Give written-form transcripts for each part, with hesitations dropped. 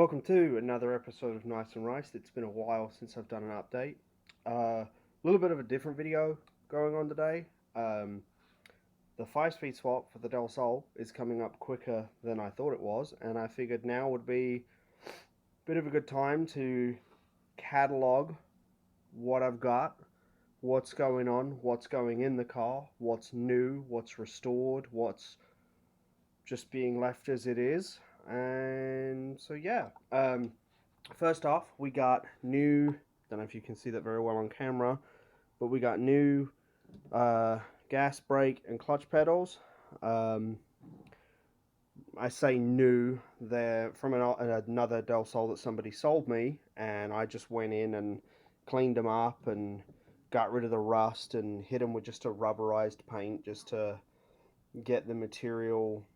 Welcome to another episode of Nice and Rice. It's been a while since I've done an update. A little bit of a different video going on today. The 5-speed swap for the Del Sol is coming up quicker than I thought it was, and I figured now would be a bit of a good time to catalog what I've got, what's going on, what's going in the car, what's new, what's restored, what's just being left as it is. And so yeah, first off, we got new, don't know if you can see that very well on camera, but we got new gas, brake, and clutch pedals. I say new, they're from another Del Sol that somebody sold me, and I just went in and cleaned them up and got rid of the rust and hit them with just a rubberized paint just to get the material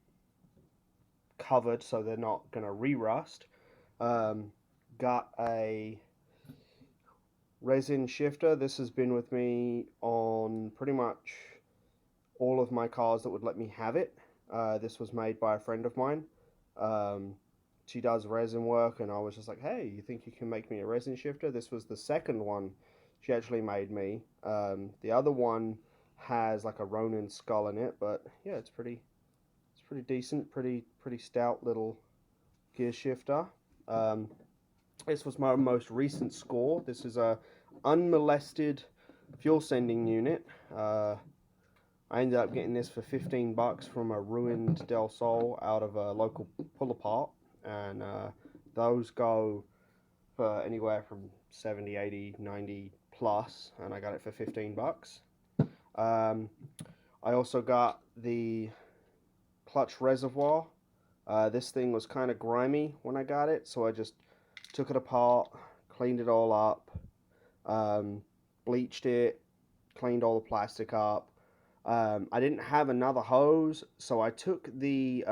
covered so they're not going to re-rust. Got a resin shifter. This has been with me on pretty much all of my cars that would let me have it. This was made by a friend of mine. She does resin work, and I was just like, hey, you think you can make me a resin shifter? This was the second one she actually made me. The other one has like a Ronin skull in it, but yeah, it's pretty decent, pretty stout little gear shifter. This was my most recent score. This is a unmolested fuel sending unit. I ended up getting this for 15 bucks from a ruined Del Sol out of a local pull apart, and those go for anywhere from 70, 80, 90 plus, and I got it for 15 bucks. I also got the clutch reservoir. This thing was kind of grimy when I got it, so I just took it apart, cleaned it all up, bleached it, cleaned all the plastic up. I didn't have another hose, so I took the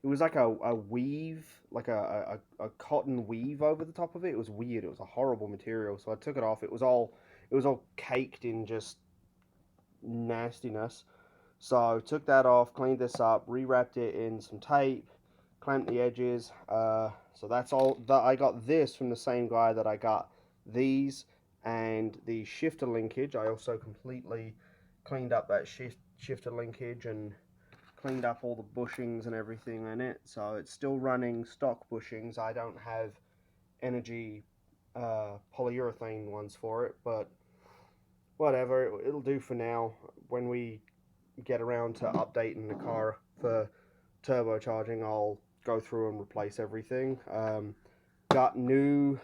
it was like a weave, like a cotton weave over the top of it. It was weird. It was a horrible material, so I took it off. It was all caked in just nastiness. So took that off, cleaned this up, rewrapped it in some tape, clamped the edges. So that's all. I got this from the same guy that I got these and the shifter linkage. I also completely cleaned up that shifter linkage and cleaned up all the bushings and everything in it. So it's still running stock bushings. I don't have energy polyurethane ones for it, but whatever, it'll do for now. When we get around to updating the car for turbocharging, I'll go through and replace everything. Got new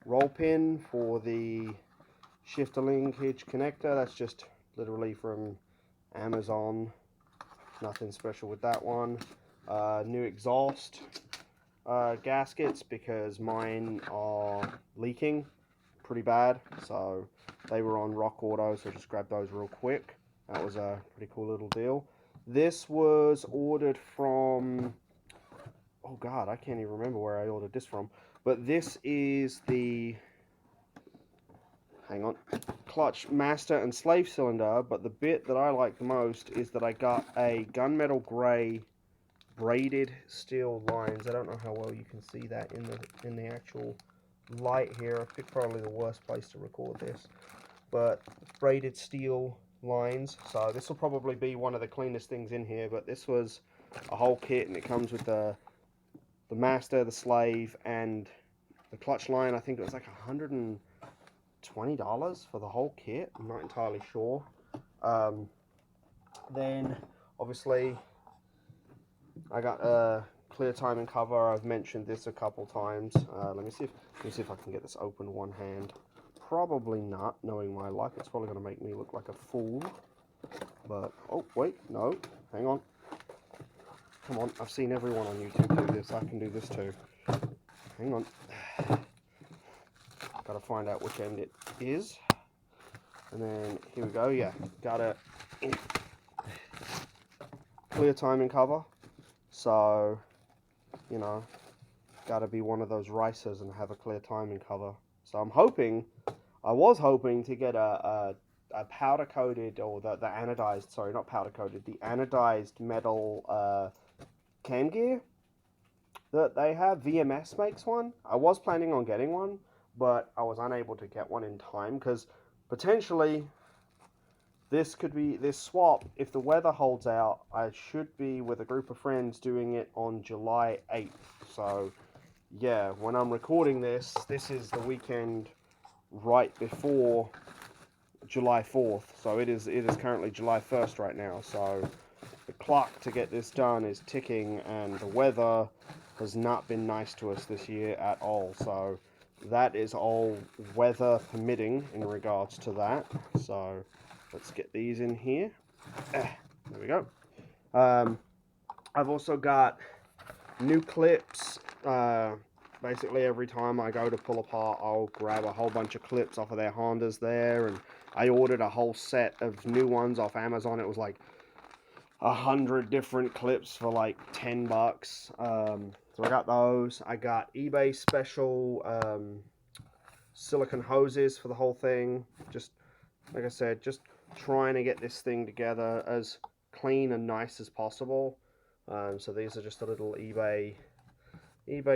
roll pin for the shifter linkage connector. That's just literally from Amazon. Nothing special with that one. New exhaust gaskets because mine are leaking pretty bad, so they were on Rock Auto, so just grabbed those real quick. That was a pretty cool little deal. This was ordered from, oh god, I can't even remember where I ordered this from, but this is the, hang on, clutch master and slave cylinder, but the bit that I like the most is that I got a gunmetal gray braided steel lines. I don't know how well you can see that in the actual light here. I picked probably the worst place to record this, but braided steel lines. So this will probably be one of the cleanest things in here, but this was a whole kit, and it comes with the master, the slave, and the clutch line. I think it was like $120 for the whole kit. I'm not entirely sure. Then obviously I got a clear timing cover. I've mentioned this a couple times. Let me see if I can get this open one hand. Probably not, knowing my luck. It's probably going to make me look like a fool. But, oh, wait, no. Hang on. Come on, I've seen everyone on YouTube do this. I can do this too. Hang on. Gotta find out which end it is. And then, here we go. Yeah, got a clear timing cover. So, you know, gotta be one of those racers and have a clear timing cover. So I was hoping to get a powder coated, or the anodized, sorry, not powder coated, the anodized metal cam gear. They have VMS makes one. I was planning on getting one, but I was unable to get one in time because potentially this could be this swap. If the weather holds out, I should be with a group of friends doing it on July 8th. So yeah, when I'm recording this, this is the weekend right before July 4th. So it is currently July 1st right now. So the clock to get this done is ticking, and the weather has not been nice to us this year at all. So that is all weather permitting in regards to that. So let's get these in here. There we go. I've also got new clips. Basically, every time I go to pull apart, I'll grab a whole bunch of clips off of their Hondas there, and I ordered a whole set of new ones off Amazon. It was like 100 different clips for like $10. So I got those. I got eBay special silicone hoses for the whole thing. Just like I said, just trying to get this thing together as clean and nice as possible. So these are just a little eBay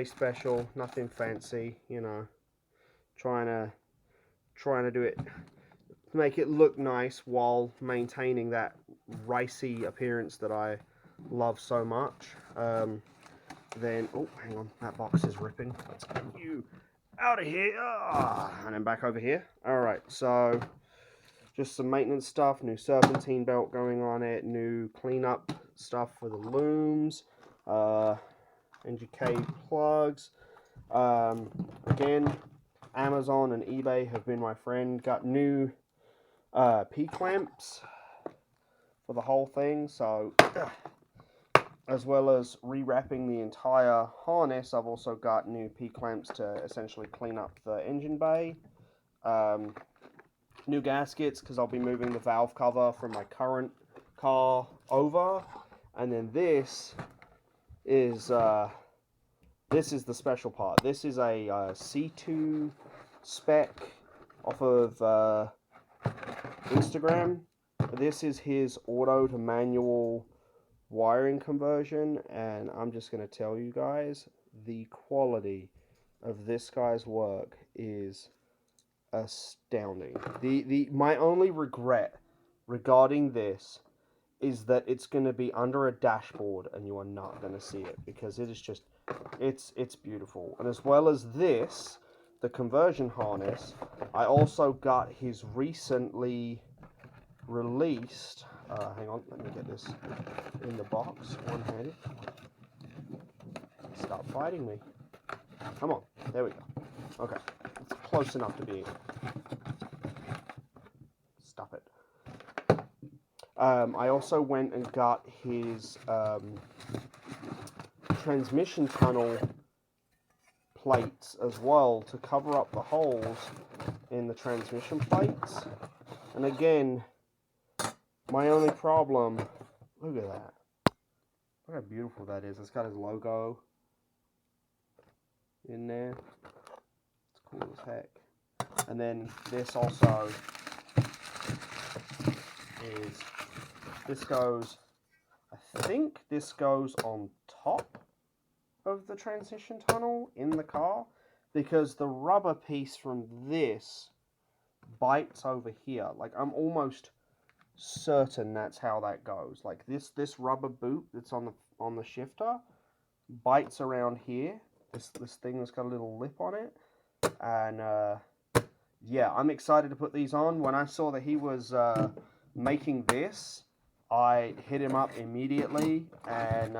special, nothing fancy, you know. Trying to do it, make it look nice while maintaining that ricey appearance that I love so much. Then, oh, hang on, that box is ripping. Let's get you out of here. And then back over here. Alright, so just some maintenance stuff, new serpentine belt going on it, new cleanup stuff for the looms, NGK plugs. Again, Amazon and eBay have been my friend. Got new P-clamps for the whole thing, so as well as rewrapping the entire harness, I've also got new P-clamps to essentially clean up the engine bay. New gaskets, because I'll be moving the valve cover from my current car over. And then this is the special part. This is a C2 spec off of Instagram. This is his auto to manual wiring conversion, and I'm just going to tell you guys, the quality of this guy's work is astounding. My only regret regarding this is that it's going to be under a dashboard and you are not going to see it, because it is just it's beautiful. And as well as this, the conversion harness, I also got his recently released hang on, let me get this in the box one-handed. Stop fighting me. Come on, there we go. Okay, it's close enough to be. Stop it. I also went and got his transmission tunnel plates as well to cover up the holes in the transmission plates. And again, my only problem, look at that. Look how beautiful that is. It's got his logo in there. It's cool as heck. And then this also is, this goes, I think this goes on top of the transition tunnel in the car, because the rubber piece from this bites over here. Like, I'm almost certain that's how that goes. Like, this rubber boot that's on the shifter bites around here. This thing that's got a little lip on it. And yeah, I'm excited to put these on. When I saw that he was making this, I hit him up immediately, and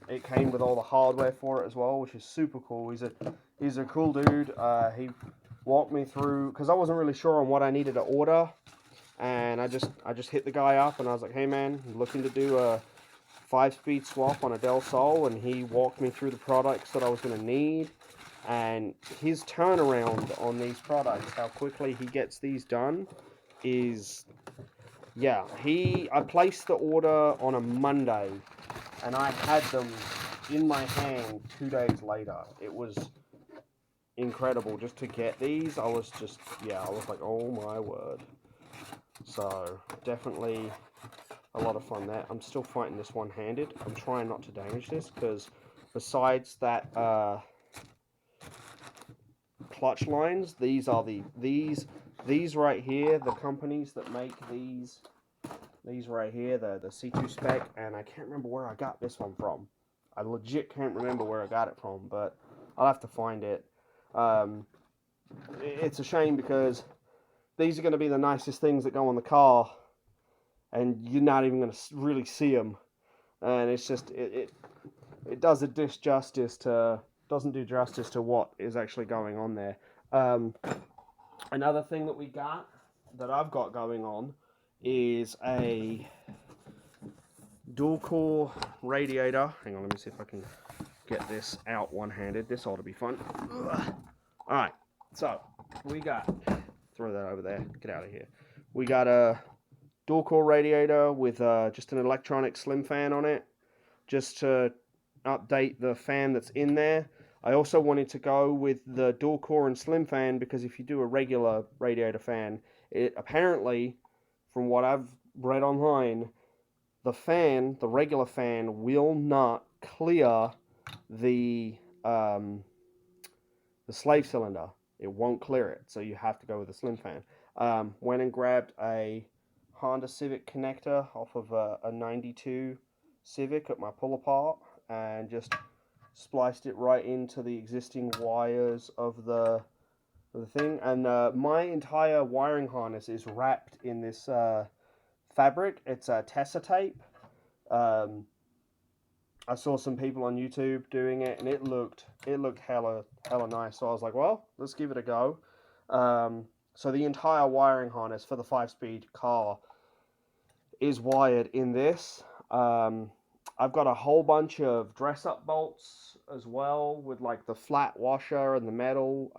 it came with all the hardware for it as well, which is super cool. He's a cool dude. He walked me through, because I wasn't really sure on what I needed to order, and I just hit the guy up and I was like, hey man, I'm looking to do a 5-speed swap on a Del Sol, and he walked me through the products that I was going to need. And his turnaround on these products, how quickly he gets these done, is, yeah, I placed the order on a Monday, and I had them in my hand 2 days later. It was incredible just to get these. I was like, oh my word. So, definitely a lot of fun there. I'm still fighting this one-handed. I'm trying not to damage this, because besides that clutch lines, these are these right here, the companies that make these right here, the C2 spec, and I can't remember where I got this one from. I legit can't remember where I got it from, but I'll have to find it. It's a shame because these are going to be the nicest things that go on the car, and you're not even going to really see them. And it's just it doesn't do justice to what is actually going on there. Another thing that I've got going on is a dual core radiator. Hang on, let me see if I can get this out one-handed. This ought to be fun. Alright, so we got, throw that over there, get out of here. We got a dual core radiator with just an electronic slim fan on it, just to update the fan that's in there. I also wanted to go with the dual core and slim fan because if you do a regular radiator fan, it apparently, from what I've read online, the regular fan, will not clear the slave cylinder. It won't clear it, so you have to go with a slim fan. Went and grabbed a Honda Civic connector off of a 92 Civic at my pull apart and just spliced it right into the existing wires of the thing. And my entire wiring harness is wrapped in this fabric. It's a Tessa tape. I saw some people on YouTube doing it, and it looked hella nice. So I was like, well, let's give it a go. So the entire wiring harness for the 5-speed car is wired in this. I've got a whole bunch of dress-up bolts as well with like the flat washer and the metal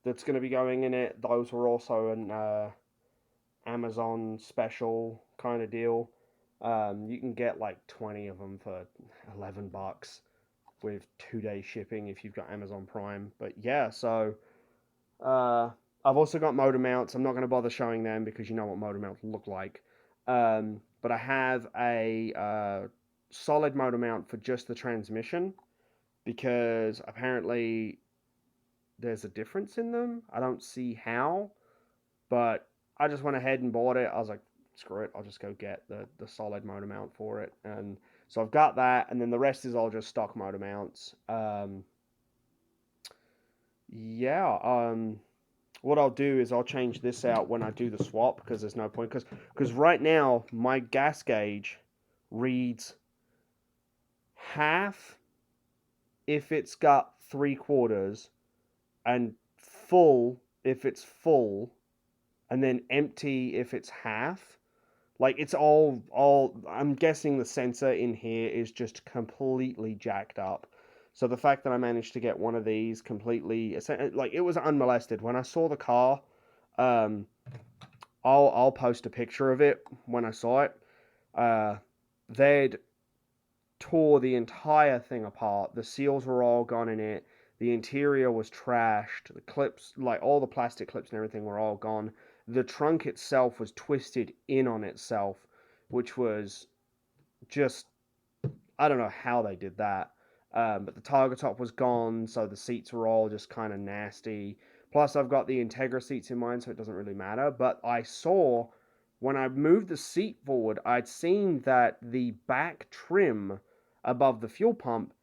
that's going to be going in it. Those were also an Amazon special kind of deal. You can get like 20 of them for $11 with 2-day shipping if you've got Amazon Prime. But yeah, so I've also got motor mounts. I'm not going to bother showing them because you know what motor mounts look like. But I have a solid motor mount for just the transmission because apparently there's a difference in them. I don't see how, but I just went ahead and bought it. I was like, screw it, I'll just go get the solid motor mount for it. And so I've got that, and then the rest is all just stock motor mounts. What I'll do is I'll change this out when I do the swap because there's no point. Because right now, my gas gauge reads half if it's got 3/4 and full if it's full and then empty if it's half. Like, it's all I'm guessing the sensor in here is just completely jacked up. So the fact that I managed to get one of these completely, like, it was unmolested. When I saw the car, I'll post a picture of it when I saw it. They'd tore the entire thing apart. The seals were all gone in it. The interior was trashed. The clips, like all the plastic clips and everything, were all gone. The trunk itself was twisted in on itself, which was just, I don't know how they did that. But the targa top was gone, so the seats were all just kind of nasty. Plus, I've got the Integra seats in mine, so it doesn't really matter. But I saw, when I moved the seat forward, I'd seen that the back trim above the fuel pump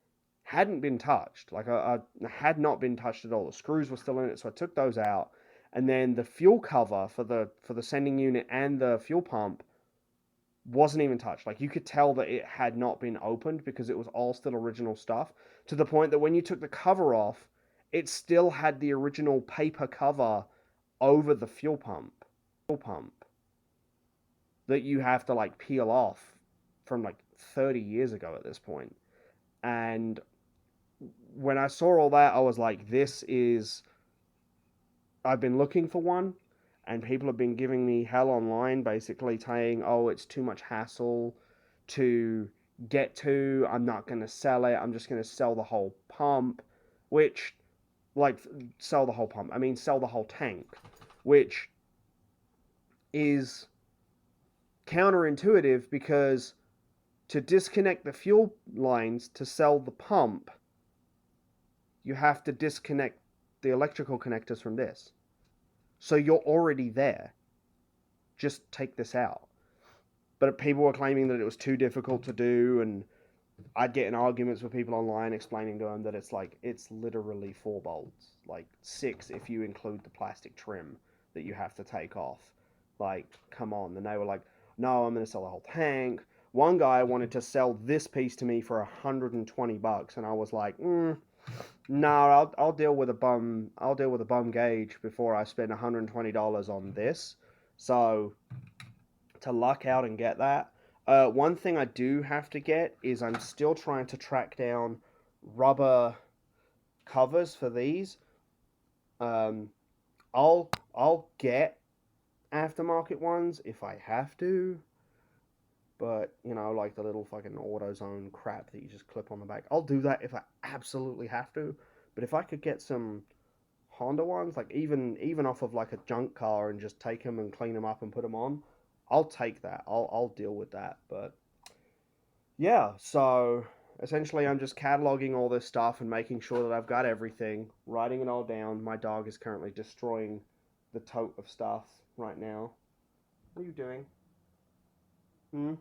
hadn't been touched. Like, I had not been touched at all. The screws were still in it, so I took those out. And then the fuel cover for the sending unit and the fuel pump wasn't even touched. Like, you could tell that it had not been opened because it was all still original stuff, to the point that when you took the cover off, it still had the original paper cover over the fuel pump that you have to like peel off from like 30 years ago at this point. And when I saw all that, I was like, I've been looking for one, and people have been giving me hell online, basically saying, oh, it's too much hassle to get to, I'm not going to sell it, I'm just going to sell the whole pump, which, like, sell the whole pump, I mean, sell the whole tank, which is counterintuitive because to disconnect the fuel lines to sell the pump, you have to disconnect the electrical connectors from this. So you're already there. Just take this out. But people were claiming that it was too difficult to do, and I'd get in arguments with people online explaining to them that it's literally 4 bolts, like 6 if you include the plastic trim that you have to take off. Like, come on. And they were like, no, I'm going to sell the whole tank. One guy wanted to sell this piece to me for $120, and I was like, no, I'll deal with a bum gauge before I spend $120 on this. So to luck out and get that. One thing I do have to get is I'm still trying to track down rubber covers for these. I'll get aftermarket ones if I have to, but you know, like the little fucking AutoZone crap that you just clip on the back. I'll do that if I absolutely have to. But if I could get some Honda ones, like even off of like a junk car, and just take them and clean them up and put them on, I'll take that. I'll deal with that. But yeah, so essentially I'm just cataloging all this stuff and making sure that I've got everything, writing it all down. My dog is currently destroying the tote of stuff right now. What are you doing? What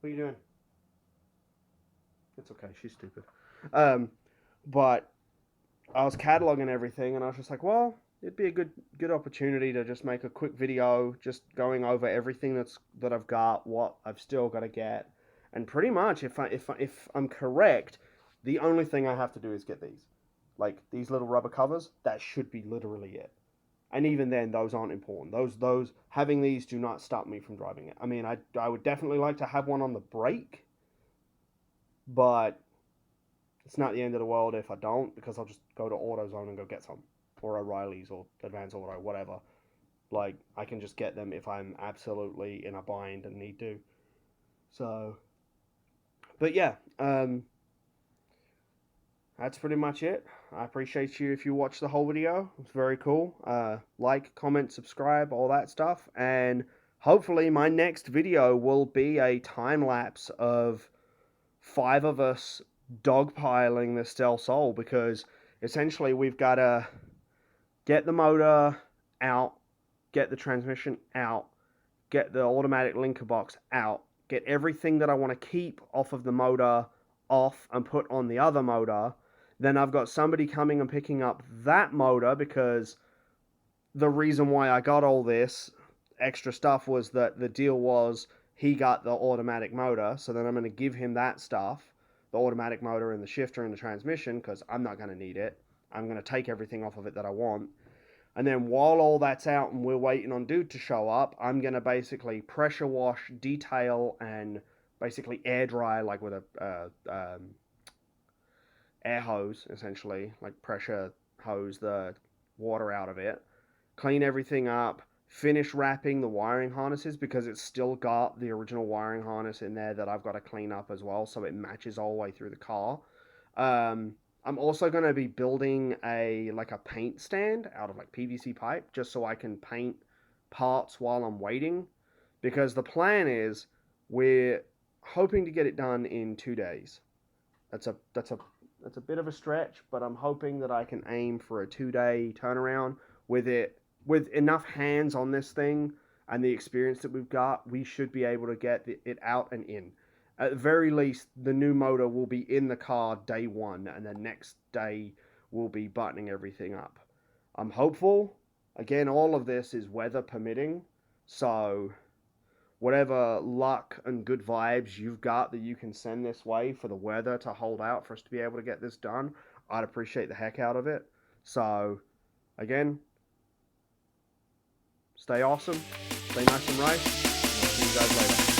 are you doing? It's okay, she's stupid. But I was cataloging everything, and I was just like, well, it'd be a good opportunity to just make a quick video, just going over everything that I've got, what I've still got to get, and pretty much, if I'm correct, the only thing I have to do is get these, like these little rubber covers. That should be literally it. And even then, those aren't important. Those having these do not stop me from driving it. I mean, I would definitely like to have one on the brake, but it's not the end of the world if I don't, because I'll just go to AutoZone and go get some, or O'Reilly's or Advance Auto, whatever. Like, I can just get them if I'm absolutely in a bind and need to. So, but yeah, that's pretty much it. I appreciate you if you watch the whole video. It's very cool. Like, comment, subscribe, all that stuff. And hopefully my next video will be a time lapse of 5 of us dogpiling this Del Sol, because essentially we've got to get the motor out, get the transmission out, get the automatic linker box out, get everything that I want to keep off of the motor off and put on the other motor. Then I've got somebody coming and picking up that motor, because the reason why I got all this extra stuff was that the deal was he got the automatic motor, so then I'm going to give him that stuff, the automatic motor and the shifter and the transmission, because I'm not going to need it. I'm going to take everything off of it that I want. And then while all that's out and we're waiting on dude to show up, I'm going to basically pressure wash, detail, and basically air dry, like with a air hose, essentially, like pressure hose the water out of it, clean everything up, finish wrapping the wiring harnesses, because it's still got the original wiring harness in there that I've got to clean up as well, so it matches all the way through the car. I'm also going to be building a paint stand out of like PVC pipe, just so I can paint parts while I'm waiting, because the plan is we're hoping to get it done in 2 days. That's a bit of a stretch, but I'm hoping that I can aim for a 2-day turnaround with enough hands on this thing and the experience that we've got. We should be able to get it out and in. At the very least, the new motor will be in the car day 1, and the next day we'll be buttoning everything up. I'm hopeful. Again, all of this is weather permitting, so whatever luck and good vibes you've got that you can send this way for the weather to hold out for us to be able to get this done, I'd appreciate the heck out of it. So, again, stay awesome, stay nice and right, and I'll see you guys later.